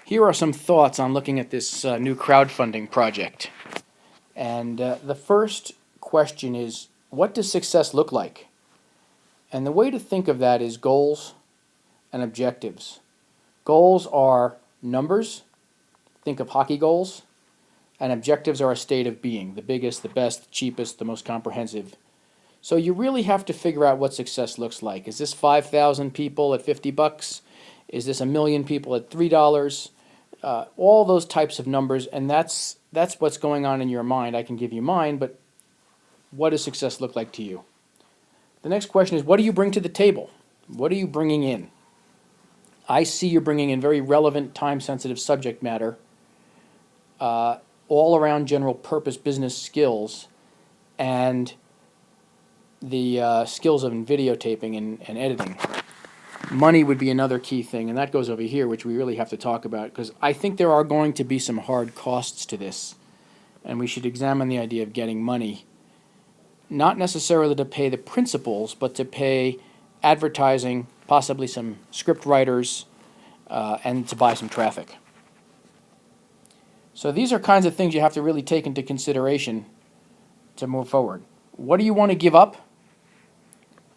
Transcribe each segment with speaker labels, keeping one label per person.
Speaker 1: Here are some thoughts on looking at this new crowdfunding project. And the first question is, what does success look like? And the way to think of that is goals and objectives. Goals are numbers, think of hockey goals, and objectives are a state of being, the biggest, the best, the cheapest, the most comprehensive. So you really have to figure out what success looks like. Is this 5,000 people at $50? Is this 1,000,000 people at $3? All those types of numbers, and that's what's going on in your mind. I can give you mine, but what does success look like to you? The next question is, what do you bring to the table? What are you bringing in? I see you're bringing in very relevant, time-sensitive subject matter, all around general purpose business skills, and the skills of videotaping and editing. Money would be another key thing, and that goes over here, which we really have to talk about, because I think there are going to be some hard costs to this, and we should examine the idea of getting money, not necessarily to pay the principals, but to pay advertising, possibly some script writers, and to buy some traffic. So these are kinds of things you have to really take into consideration to move forward. What do you want to give up,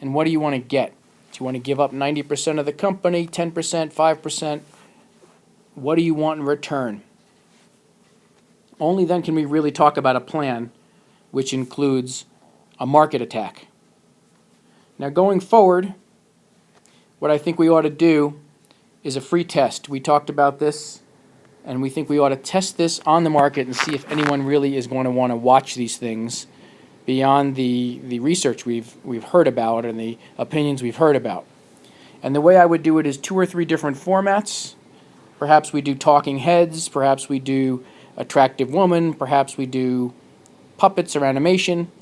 Speaker 1: and what do you want to get? Do you want to give up 90% of the company, 10%, 5%? What do you want in return? Only then can we really talk about a plan which includes a market attack. Now going forward, what I think we ought to do is a free test. We talked about this, and we think we ought to test this on the market and see if anyone really is going to want to watch these things beyond the research we've heard about and the opinions we've heard about. And the way I would do it is 2 or 3 different formats. Perhaps we do talking heads, perhaps we do attractive woman, perhaps we do puppets or animation.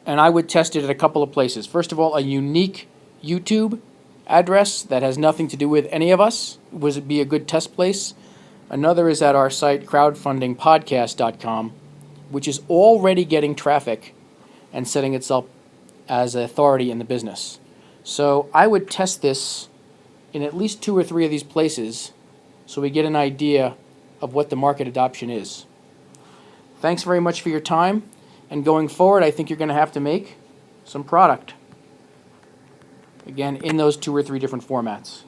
Speaker 1: And I would test it at a couple of places. First of all, a unique YouTube address that has nothing to do with any of us would be a good test place. Another is at our site, crowdfundingpodcast.com, which is already getting traffic and setting itself as an authority in the business. So I would test this in at least 2 or 3 of these places so we get an idea of what the market adoption is. Thanks very much for your time, and going forward I think you're going to have to make some product. Again, in those 2 or 3 different formats.